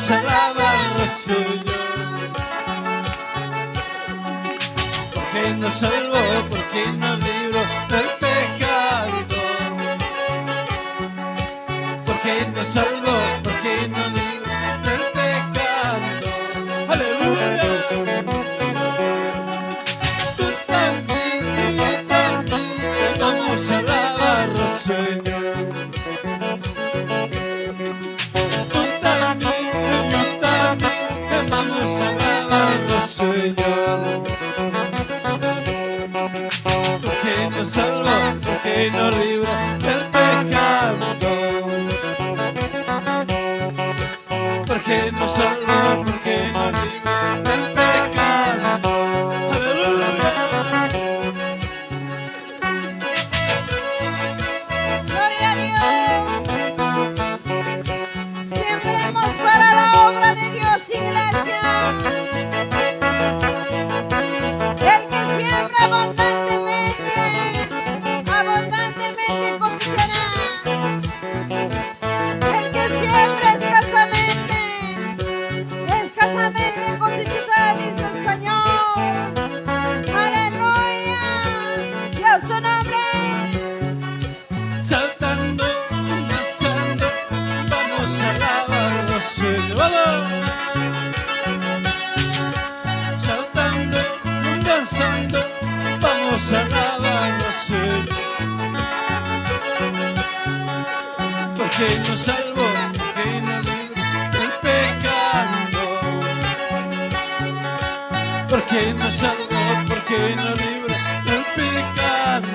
vamos a alabarlo, Señor. Porque nos salvó, porque nos libró del pecado. Porque nos salvó, porque nos libró del pecado. Aleluya. Tú también y yo también te vamos a alabarlo, Señor. Tú también y yo también te vamos a alabarlo, Señor. Porque nos salvó, porque nos libró del pecado. Porque nos salvó, porque nos libró del pecado. Aleluya. Gloria a Dios. Sembremos para la obra de Dios, iglesia. El que siembra abundantemente, abundantemente cosechará. El que siembra escasamente, escasamente cosechará, dice el Señor. Aleluya. Dios su nombre. Saltando, danzando, vamos a alabarlo, Señor. ¡Vamos! Saltando, danzando, vamos a alabarlo, Señor. Porque nos salvó, porque nos libró del pecado. Porque nos salvó, porque nos libró del pecado.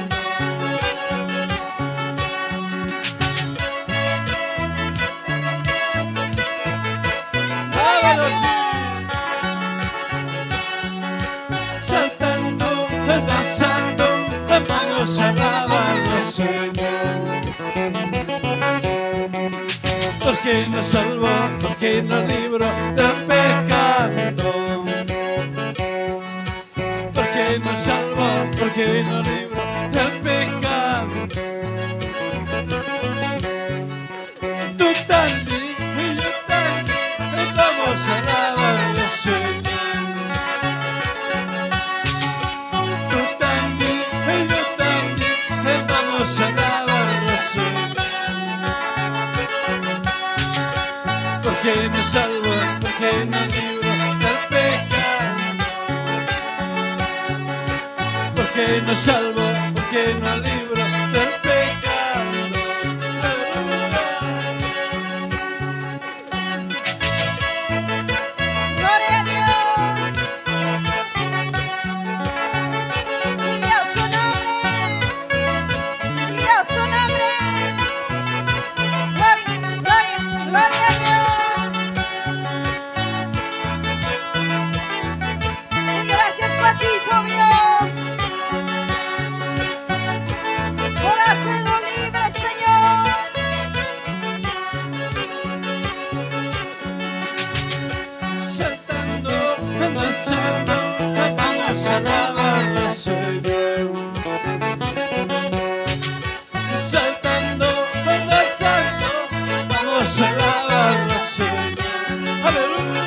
¡Vámonos! Saltando, danzando, vamos a alabarlo, Señor. Porque nos salvó, porque nos libró del pecado. Porque nos salvó, porque nos libró del pecado. Tú también y yo también vamos a alabarlo, Señor. Tú también y yo también vamos a alabarlo, Señor. Porque nos salvó, porque nos libró del pecado. Porque nos salvó, porque nos libró del pecado. Gloria a Dios. Dios su nombre. Dios su nombre. Gloria, gloria, gloria a Dios. Y gracias por ti, oh Dios, por hacerlo libre, Señor. Saltando, danzando, vamos a alabarlo, Señor. Saltando, danzando, vamos a alabarlo, Señor. Aleluya.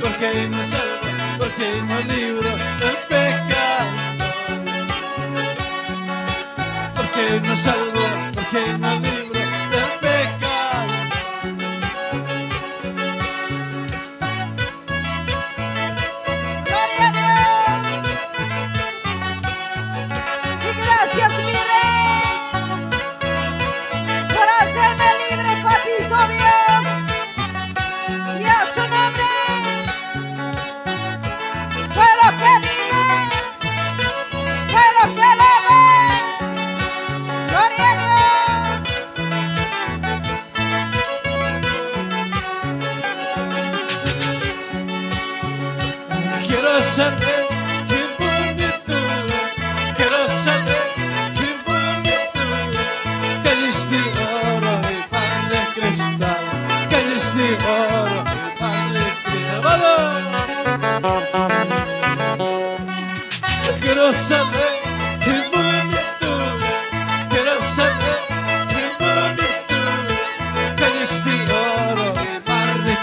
Porque nos salva, porque nos libró del pecado. Porque nos salvó, porque nos libró del pecado. Gloria a Dios. Y gracias, mi Rey, por hacerme libre, Papito Dios. Dios su nombre. Pueblo que vive, pueblo que leve. Gloria a Dios. Quiero saber qué bonito, quiero saber qué bonito, calles de oro y pan de cristal, calles de oro y pan de cristal. ¡Vamos! Quiero saber qué bonito, quiero saber qué bonito, calles de oro y pan de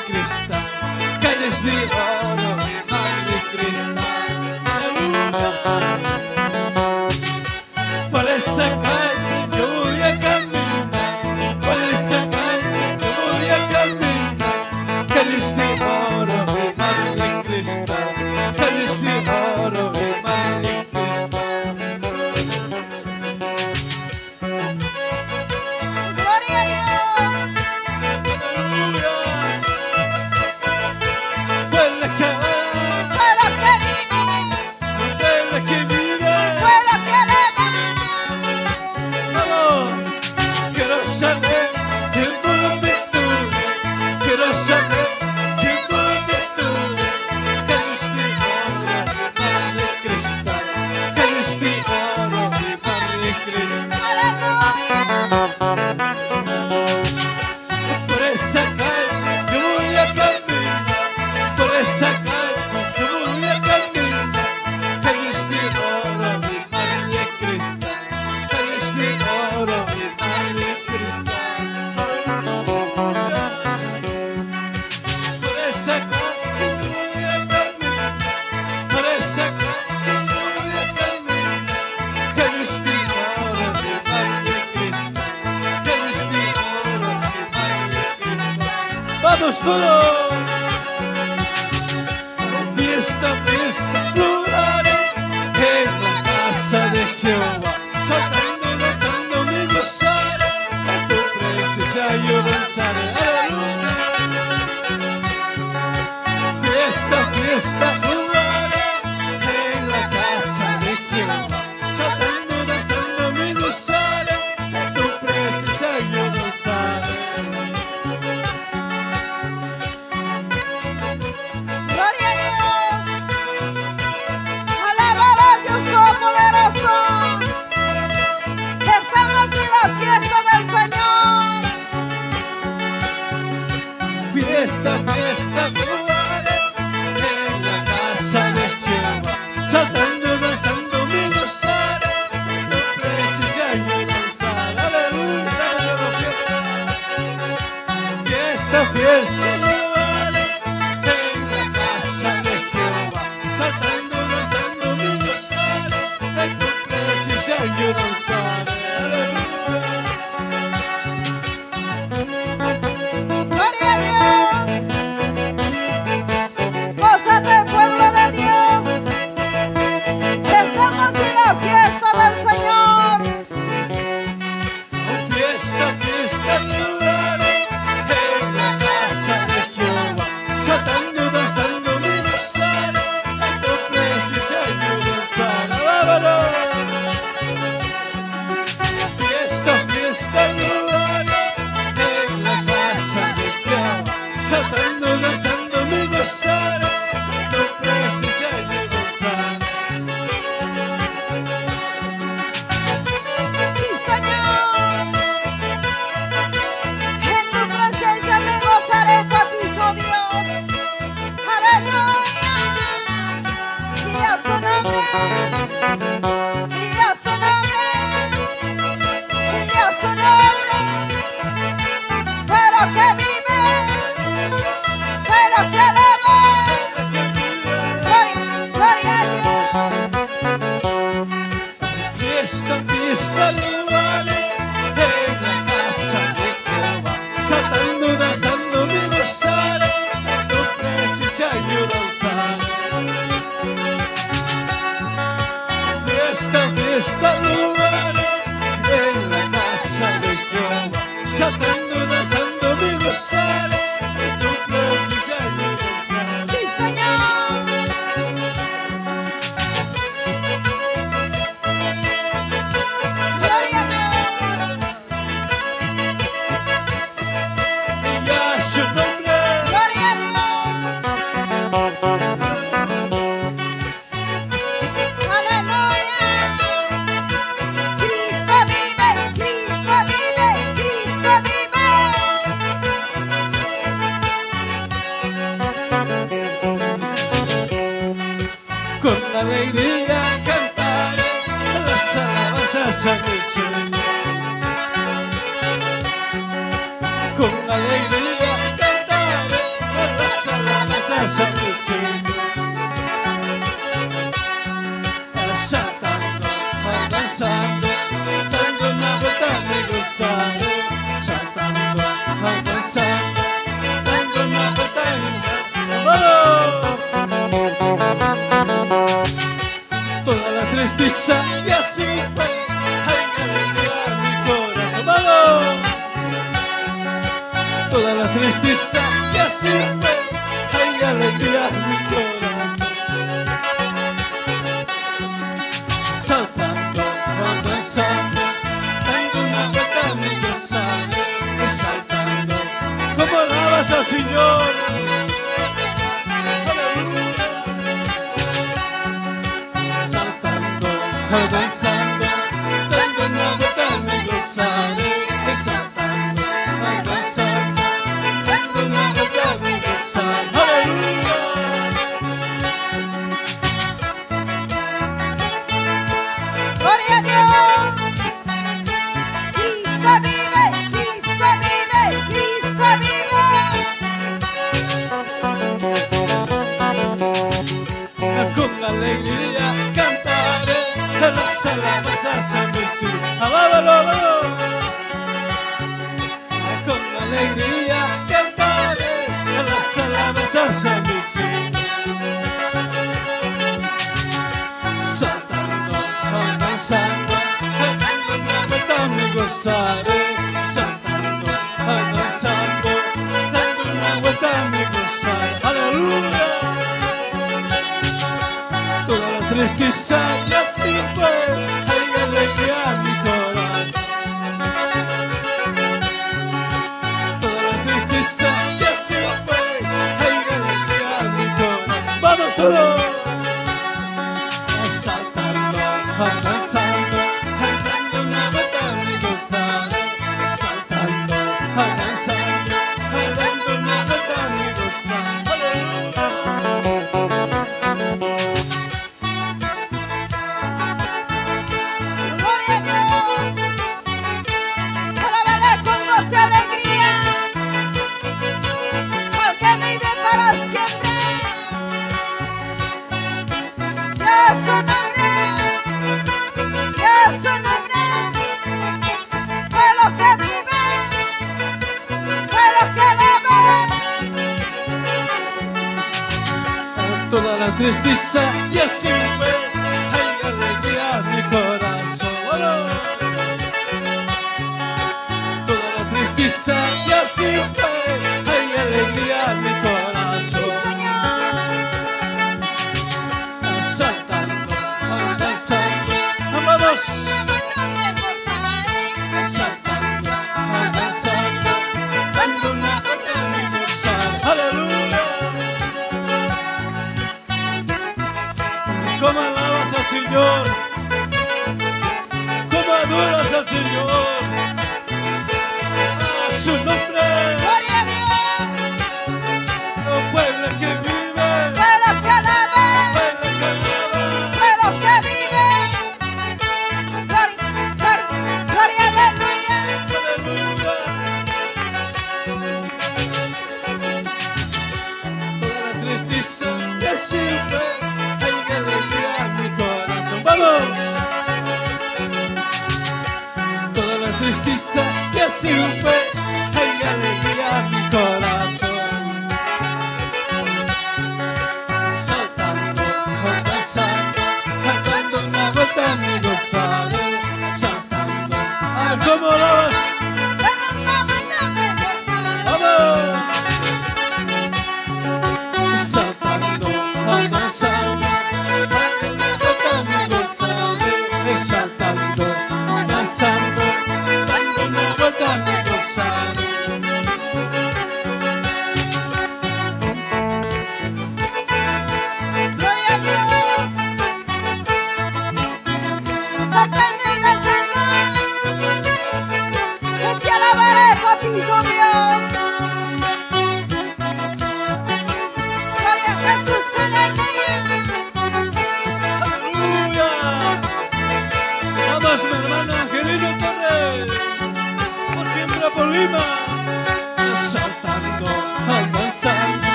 todos. Fiesta, fiesta, plurales en la casa de Jehová, saltando, danzando, me gozaré, a tu presencia yo danzaré, aleluya. Fiesta, fiesta, plurales en la casa de Jehová, saltando, danzando, me gozaré, a tu presencia yo danzaré. Gloria a Dios. Alabar a Dios Todopoderoso. Estamos en la fiesta del Señor. Fiesta, fiesta, plurales en la casa de Jehová, saltando, danzando, me gozaré, tu presencia yo danzaré, aleluya, fiesta, fiesta, plurales en la casa de Jehová, saltando, danzando, me gozaré, tu presencia yo danzaré, aleluya. Gloria a Dios. Gózate, pueblo de Dios. Estamos en la fiesta del Señor. Fiesta, fiesta, plurales en la casa de Jehová, saltando, danzando, me gozaré, a tu presencia yo danzaré, alábalo. Fiesta, fiesta, plurales en la casa de Jehová, saltando, danzando, me gozaré, a tu presencia yo danzaré. Sí, Señor. En tu presencia me gozaré, papito Dios. Aleluya. Y a su nombre. Y a su nombre. Y a su nombre. Pero que vive. Pero que alaba. Gloria a Dios. Fiesta, fiesta, plurales en la casa de Jehová, saltando, danzando, me gozaré, a tu presencia yo danzaré. Fiesta, fiesta, plurales en la casa de Jehová, saltando, danzando, me gozaré, a tu presencia yo danzaré. Sí, Señor. Gloria a Dios. Y a su nombre. Gloria a Dios. Aleluya. Cristo vive, Cristo vive, Cristo vive. Con alegría cantaré las alabanzas a mi Señor. Con alegría cantaré las alabanzas a mi Señor. Saltando, danzando, dando una vuelta me gozaré. Saltando, danzando, dando una vuelta me gozaré. ¡Vamos! Toda la tristeza ya se fue, hay alegría en mi corazón, ¡vamos! Toda la tristeza ya se fue, hay alegría en mi corazón. Saltando, danzando, dando una vuelta me gozaré, saltando, como alabas al Señor. Saltando, danzando, dando una vuelta me gozaré, saltando, danzando, dando una vuelta me gozaré, aleluya. Gloria a Dios. Cristo vive, Cristo vive, Cristo vive. Con alegría cantaré las alabanzas a mi Señor. Alábalo, alábalo. Con alegría cantaré tristeza ya se fue, hay alegría en mi corazón. Toda la tristeza ya se fue, hay alegría en mi corazón. ¡Vamos todos! Saltando, avanzando, cantando una batalla y gozando. Saltando, avanzando, cantando una batalla y gozando. Gloria a Dios. Alábale con voz y alegría. Porque vive para siempre. Dios su nombre. Dios su nombre. Fue lo que vive. Fue lo que alaban. Toda la tristeza ya se fue, hay alegría en mi corazón. ¡Oro! Toda la tristeza ya se fue, hay alegría en mi corazón. Saltando, avanzando, vamos. Saltando, avanzando, dando una batalla y gozar. ¡Aleluya! ¿Cómo alabas al Señor? ¿Cómo adoras al Señor?